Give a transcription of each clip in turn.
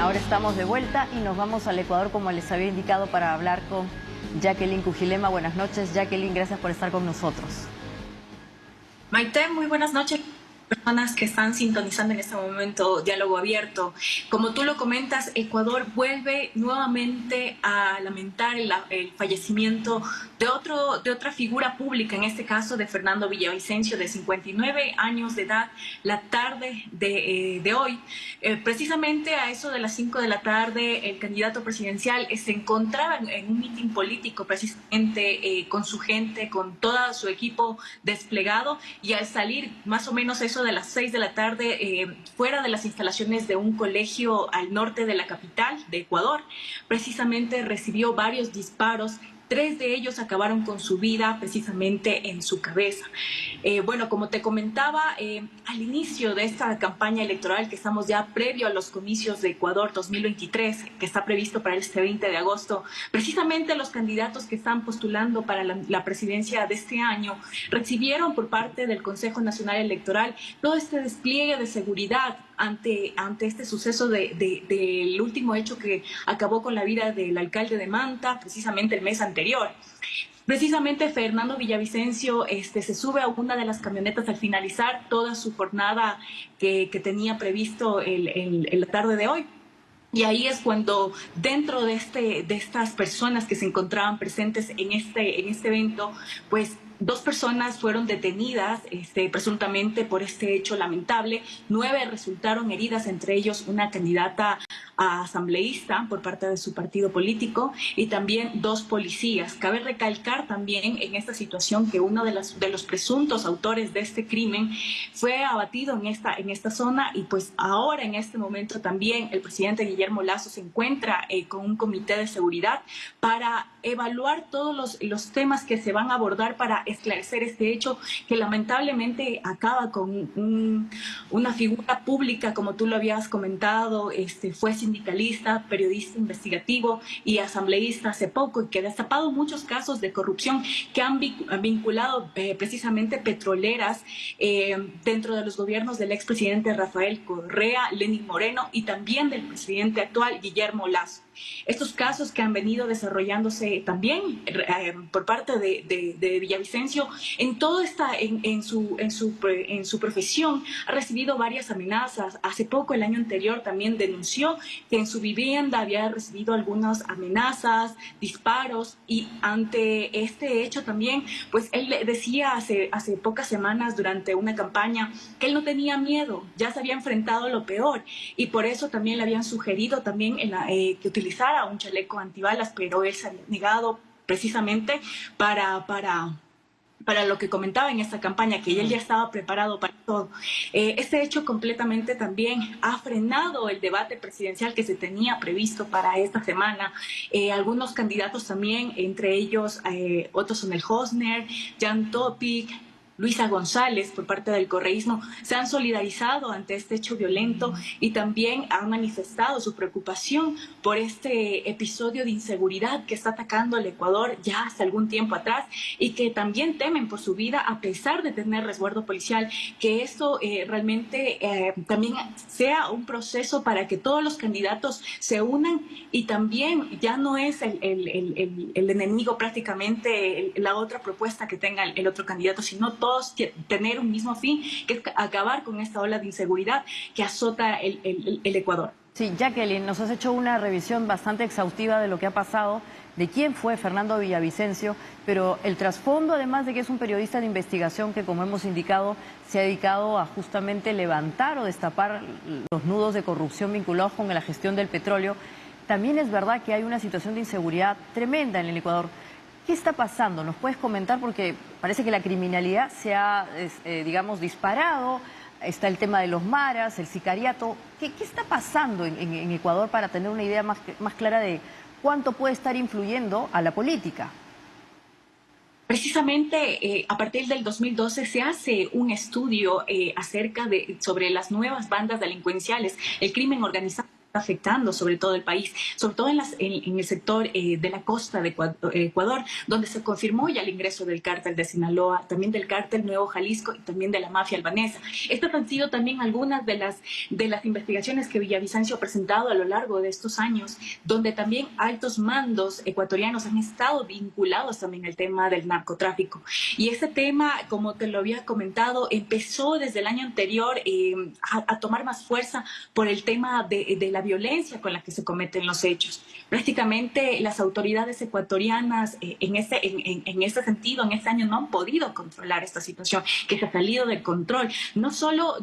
ahora estamos de vuelta y nos vamos al Ecuador como les había indicado para hablar con Jacqueline Cujilema. Buenas noches, Jacqueline, gracias por estar con nosotros. Maite, muy buenas noches. Personas que están sintonizando en este momento Diálogo Abierto. Como tú lo comentas, Ecuador vuelve nuevamente a lamentar el fallecimiento de otra figura pública, en este caso de Fernando Villavicencio, de 59 años de edad, la tarde de hoy. Precisamente a eso de las 5 de la tarde, el candidato presidencial se encontraba en un mitin político, precisamente con su gente, con todo su equipo desplegado, y al salir más o menos eso de las 6 de la tarde, fuera de las instalaciones de un colegio al norte de la capital de Ecuador, precisamente recibió varios disparos. 3 de ellos acabaron con su vida precisamente en su cabeza. Bueno, como te comentaba, al inicio de esta campaña electoral, que estamos ya previo a los comicios de Ecuador 2023, que está previsto para este 20 de agosto, precisamente los candidatos que están postulando para la presidencia de este año recibieron por parte del Consejo Nacional Electoral todo este despliegue de seguridad ante este suceso del último hecho que acabó con la vida del alcalde de Manta, precisamente el mes anterior. Precisamente Fernando Villavicencio se sube a una de las camionetas al finalizar toda su jornada que tenía previsto la tarde de hoy. Y ahí es cuando dentro de estas personas que se encontraban presentes en este evento, pues 2 personas fueron detenidas presuntamente por este hecho lamentable. 9 resultaron heridas, entre ellos una candidata a asambleísta por parte de su partido político, y también 2 policías. Cabe recalcar también en esta situación que uno de los presuntos autores de este crimen fue abatido en esta zona, y pues ahora en este momento también el presidente Guillermo Lasso se encuentra con un comité de seguridad para evaluar todos los temas que se van a abordar para esclarecer este hecho que lamentablemente acaba con una figura pública, como tú lo habías comentado. Fue sindicalista, periodista investigativo y asambleísta hace poco, y que ha destapado muchos casos de corrupción que han vinculado precisamente petroleras dentro de los gobiernos del expresidente Rafael Correa, Lenín Moreno, y también del presidente actual Guillermo Lasso. Estos casos que han venido desarrollándose también por parte de Villavicencio en su profesión, ha recibido varias amenazas. Hace poco, el año anterior, también denunció que en su vivienda había recibido algunas amenazas, disparos, y ante este hecho también, pues él decía hace pocas semanas durante una campaña que él no tenía miedo, ya se había enfrentado a lo peor, y por eso también le habían sugerido también que utilizara un chaleco antibalas, pero él se había negado precisamente para lo que comentaba en esta campaña, que él ya estaba preparado para todo. Este hecho completamente también ha frenado el debate presidencial que se tenía previsto para esta semana. Algunos candidatos también, entre ellos Otto Sonnenhosner, Jan Topic, Luisa González, por parte del correísmo, se han solidarizado ante este hecho violento y también han manifestado su preocupación por este episodio de inseguridad que está atacando al Ecuador ya hace algún tiempo atrás, y que también temen por su vida a pesar de tener resguardo policial. Que esto realmente también sea un proceso para que todos los candidatos se unan, y también ya no es el enemigo prácticamente la otra propuesta que tenga el otro candidato, sino todos tener un mismo fin, que es acabar con esta ola de inseguridad que azota el Ecuador. Sí, Jacqueline, nos has hecho una revisión bastante exhaustiva de lo que ha pasado, de quién fue Fernando Villavicencio, pero el trasfondo, además de que es un periodista de investigación que, como hemos indicado, se ha dedicado a justamente levantar o destapar los nudos de corrupción vinculados con la gestión del petróleo, también es verdad que hay una situación de inseguridad tremenda en el Ecuador. ¿Qué está pasando? ¿Nos puedes comentar? Porque parece que la criminalidad se ha, digamos, disparado. Está el tema de los maras, el sicariato. ¿Qué está pasando en Ecuador para tener una idea más clara de cuánto puede estar influyendo a la política? Precisamente a partir del 2012 se hace un estudio sobre las nuevas bandas delincuenciales, el crimen organizado afectando sobre todo el país, sobre todo en el sector de la costa de Ecuador, donde se confirmó ya el ingreso del cártel de Sinaloa, también del cártel Nuevo Jalisco y también de la mafia albanesa. Estas han sido también algunas de las investigaciones que Villavicencio ha presentado a lo largo de estos años, donde también altos mandos ecuatorianos han estado vinculados también al tema del narcotráfico. Y este tema, como te lo había comentado, empezó desde el año anterior a tomar más fuerza por el tema de la violencia con la que se cometen los hechos. Prácticamente las autoridades ecuatorianas en ese sentido, en este año, no han podido controlar esta situación que se ha salido de control, no solo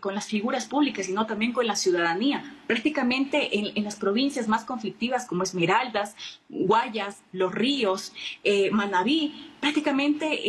con las figuras públicas, sino también con la ciudadanía. Prácticamente en las provincias más conflictivas como Esmeraldas, Guayas, Los Ríos, Manabí, prácticamente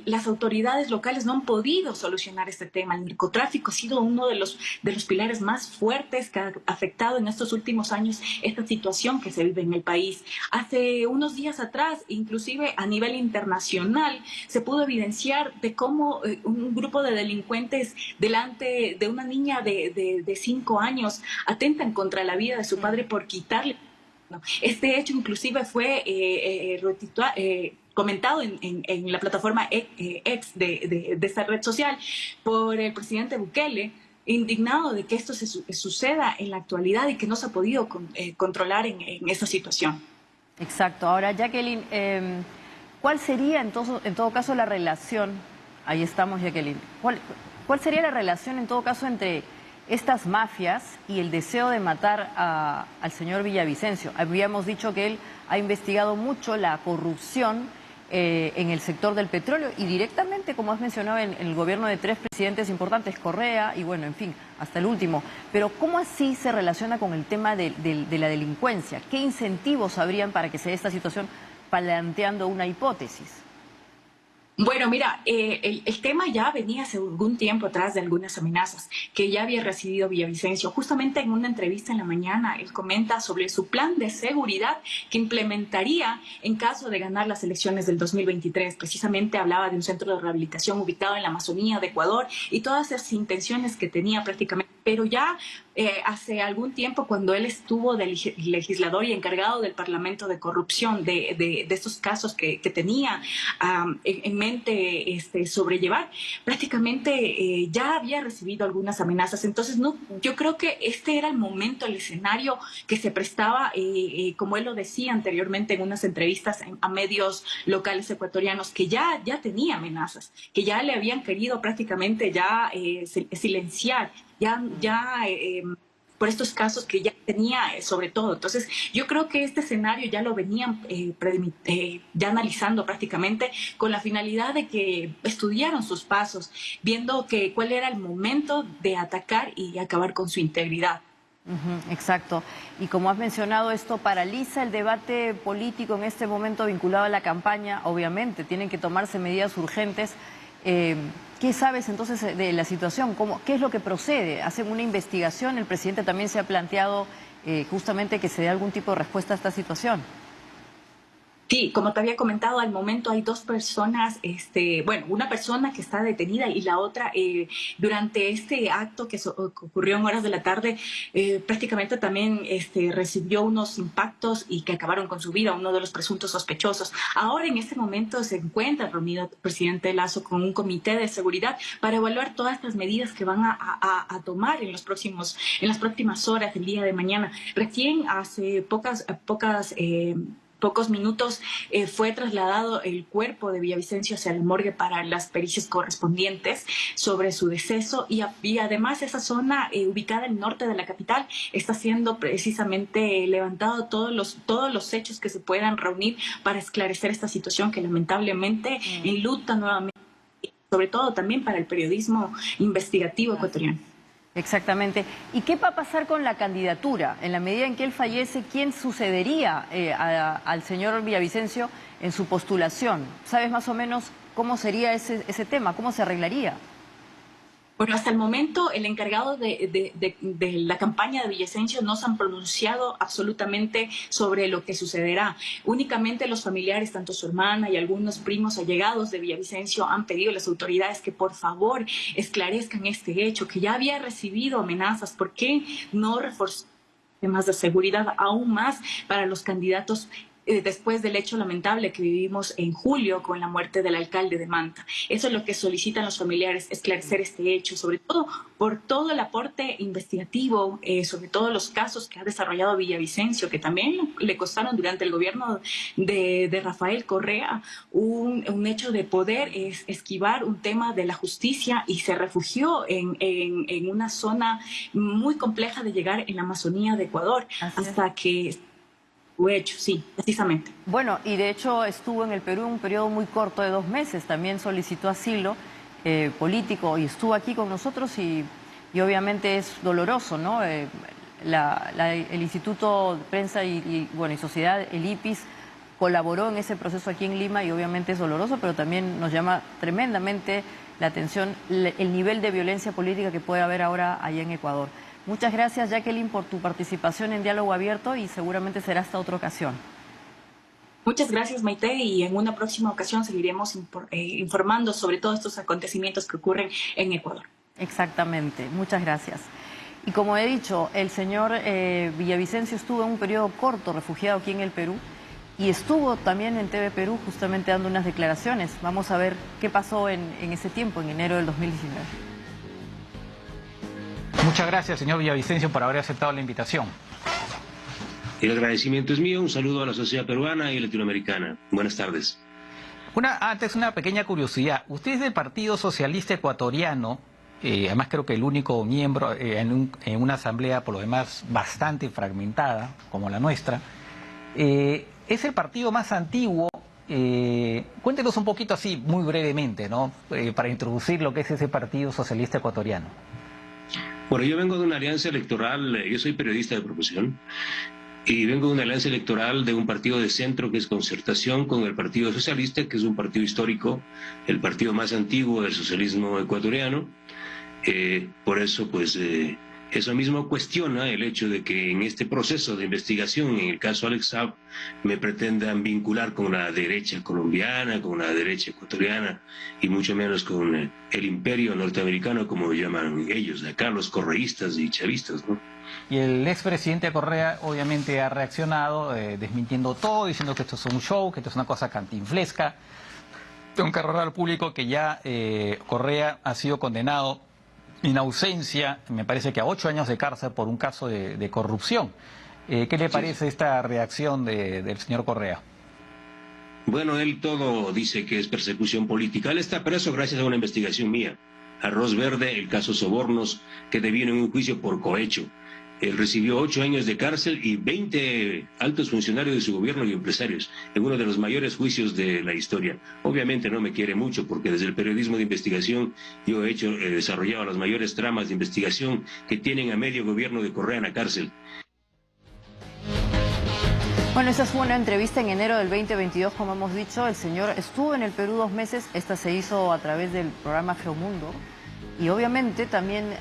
las autoridades locales no han podido solucionar este tema. El narcotráfico ha sido uno de los pilares más fuertes que ha afectado en estos últimos años esta situación que se vive en el país. Hace unos días atrás, inclusive a nivel internacional, se pudo evidenciar de cómo un grupo de delincuentes delante de una niña de 5 años atentan contra la vida de su padre por quitarle. Este hecho inclusive fue comentado en la plataforma X de esta red social por el presidente Bukele, indignado de que esto suceda en la actualidad y que no se ha podido controlar en esta situación. Exacto. Ahora, Jacqueline, ¿cuál sería en todo caso la relación? Ahí estamos, Jacqueline. ¿Cuál sería la relación en todo caso entre estas mafias y el deseo de matar al señor Villavicencio? Habíamos dicho que él ha investigado mucho la corrupción en el sector del petróleo y directamente, como has mencionado, en el gobierno de 3 presidentes importantes, Correa y bueno, en fin, hasta el último. Pero ¿cómo así se relaciona con el tema de la delincuencia? ¿Qué incentivos habrían para que se dé esta situación, planteando una hipótesis? Bueno, mira, el tema ya venía hace algún tiempo atrás de algunas amenazas que ya había recibido Villavicencio. Justamente en una entrevista en la mañana, él comenta sobre su plan de seguridad que implementaría en caso de ganar las elecciones del 2023. Precisamente hablaba de un centro de rehabilitación ubicado en la Amazonía de Ecuador y todas esas intenciones que tenía prácticamente. Pero ya hace algún tiempo, cuando él estuvo de legislador y encargado del Parlamento de corrupción, de estos casos que tenía en mente sobrellevar, prácticamente ya había recibido algunas amenazas. Entonces, no, yo creo que este era el momento, el escenario que se prestaba, como él lo decía anteriormente en unas entrevistas a medios locales ecuatorianos, que ya tenía amenazas, que ya le habían querido prácticamente ya silenciar, por estos casos que ya tenía sobre todo. Entonces, yo creo que este escenario ya lo venían ya analizando prácticamente con la finalidad de que estudiaron sus pasos, viendo cuál era el momento de atacar y acabar con su integridad. Exacto. Y como has mencionado, esto paraliza el debate político en este momento vinculado a la campaña. Obviamente, tienen que tomarse medidas urgentes. ¿Qué sabes entonces de la situación? ¿Qué es lo que procede? ¿Hacen una investigación? ¿El presidente también se ha planteado justamente que se dé algún tipo de respuesta a esta situación? Sí, como te había comentado, al momento hay 2 personas, bueno, una persona que está detenida y la otra durante este acto que ocurrió en horas de la tarde, prácticamente también recibió unos impactos y que acabaron con su vida, uno de los presuntos sospechosos. Ahora en este momento se encuentra reunido el presidente Lasso con un comité de seguridad para evaluar todas estas medidas que van a tomar en las próximas horas, el día de mañana. Recién hace pocos minutos fue trasladado el cuerpo de Villavicencio hacia la morgue para las pericias correspondientes sobre su deceso y además esa zona ubicada al norte de la capital está siendo precisamente levantado todos los hechos que se puedan reunir para esclarecer esta situación que lamentablemente enluta nuevamente, sobre todo también para el periodismo investigativo ecuatoriano. Exactamente. ¿Y qué va a pasar con la candidatura? En la medida en que él fallece, ¿quién sucedería al señor Villavicencio en su postulación? ¿Sabes más o menos cómo sería ese tema? ¿Cómo se arreglaría? Bueno, hasta el momento el encargado de la campaña de Villavicencio no se han pronunciado absolutamente sobre lo que sucederá. Únicamente los familiares, tanto su hermana y algunos primos allegados de Villavicencio, han pedido a las autoridades que por favor esclarezcan este hecho, que ya había recibido amenazas. ¿Por qué no reforzar temas de seguridad aún más para los candidatos después del hecho lamentable que vivimos en julio con la muerte del alcalde de Manta? Eso es lo que solicitan los familiares, esclarecer este hecho, sobre todo por todo el aporte investigativo, sobre todo los casos que ha desarrollado Villavicencio, que también le costaron durante el gobierno de Rafael Correa un hecho de poder esquivar un tema de la justicia, y se refugió en una zona muy compleja de llegar en la Amazonía de Ecuador, hasta que hecho, sí, precisamente. Bueno, y de hecho estuvo en el Perú un periodo muy corto de 2 meses, también solicitó asilo político y estuvo aquí con nosotros y obviamente es doloroso, ¿no? El Instituto de Prensa bueno, y Sociedad, el IPIS, colaboró en ese proceso aquí en Lima y obviamente es doloroso, pero también nos llama tremendamente la atención el nivel de violencia política que puede haber ahora allá en Ecuador. Muchas gracias, Jacqueline, por tu participación en Diálogo Abierto y seguramente será hasta otra ocasión. Muchas gracias, Maite, y en una próxima ocasión seguiremos informando sobre todos estos acontecimientos que ocurren en Ecuador. Exactamente, muchas gracias. Y como he dicho, el señor Villavicencio estuvo en un periodo corto refugiado aquí en el Perú y estuvo también en TV Perú justamente dando unas declaraciones. Vamos a ver qué pasó en ese tiempo, en enero del 2019. Muchas gracias, señor Villavicencio, por haber aceptado la invitación. El agradecimiento es mío. Un saludo a la sociedad peruana y latinoamericana. Buenas tardes. Antes, una pequeña curiosidad. Usted es del Partido Socialista Ecuatoriano, además creo que el único miembro en una asamblea, por lo demás, bastante fragmentada, como la nuestra. Es el partido más antiguo. Cuéntenos un poquito así, muy brevemente, ¿no? Para introducir lo que es ese Partido Socialista Ecuatoriano. Bueno, yo vengo de una alianza electoral, yo soy periodista de profesión, y vengo de una alianza electoral de un partido de centro que es Concertación con el Partido Socialista, que es un partido histórico, el partido más antiguo del socialismo ecuatoriano. Por eso, pues, eso mismo cuestiona el hecho de que en este proceso de investigación, en el caso Alex Saab, me pretendan vincular con la derecha colombiana, con la derecha ecuatoriana, y mucho menos con el imperio norteamericano, como llaman ellos, acá los correístas y chavistas, ¿no? Y el expresidente Correa obviamente ha reaccionado desmintiendo todo, diciendo que esto es un show, que esto es una cosa cantinflesca. Tengo que recordar al público que ya Correa ha sido condenado en ausencia, me parece que a 8 años de cárcel por un caso de corrupción. ¿Qué le parece esta reacción del señor Correa? Bueno, él todo dice que es persecución política. Él está preso gracias a una investigación mía. Arroz Verde, el caso Sobornos, que devino en un juicio por cohecho. Él recibió 8 años de cárcel y 20 altos funcionarios de su gobierno y empresarios, en uno de los mayores juicios de la historia. Obviamente no me quiere mucho, porque desde el periodismo de investigación yo he desarrollado las mayores tramas de investigación que tienen a medio gobierno de Correa en la cárcel. Bueno, esa fue una entrevista en enero del 2022, como hemos dicho. El señor estuvo en el Perú 2 meses, esta se hizo a través del programa Geomundo. Y obviamente también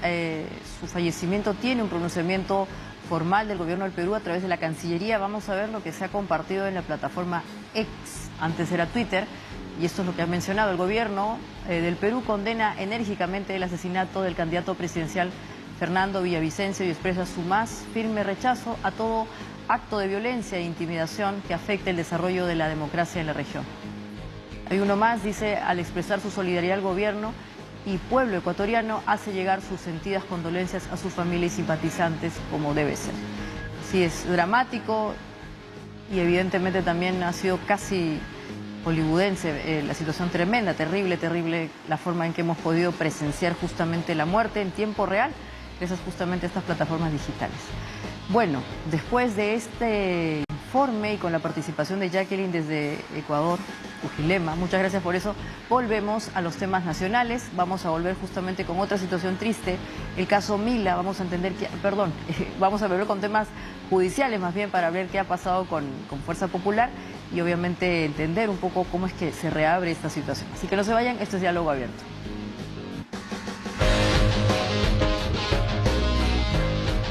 su fallecimiento tiene un pronunciamiento formal del gobierno del Perú a través de la Cancillería. Vamos a ver lo que se ha compartido en la plataforma X, antes era Twitter, y esto es lo que ha mencionado. El gobierno del Perú condena enérgicamente el asesinato del candidato presidencial Fernando Villavicencio y expresa su más firme rechazo a todo acto de violencia e intimidación que afecte el desarrollo de la democracia en la región. Hay uno más, dice, al expresar su solidaridad al gobierno y pueblo ecuatoriano, hace llegar sus sentidas condolencias a su familia y simpatizantes, como debe ser. Sí, es dramático y evidentemente también ha sido casi hollywoodense la situación tremenda, terrible, terrible, la forma en que hemos podido presenciar justamente la muerte en tiempo real, gracias justamente a estas plataformas digitales. Bueno, después de este informe y con la participación de Jacqueline desde Ecuador, Ujilema, muchas gracias por eso, volvemos a los temas nacionales. Vamos a volver justamente con otra situación triste, el caso Mila. Vamos a entender vamos a volver con temas judiciales más bien, para ver qué ha pasado con Fuerza Popular y obviamente entender un poco cómo es que se reabre esta situación. Así que no se vayan, esto es Diálogo Abierto.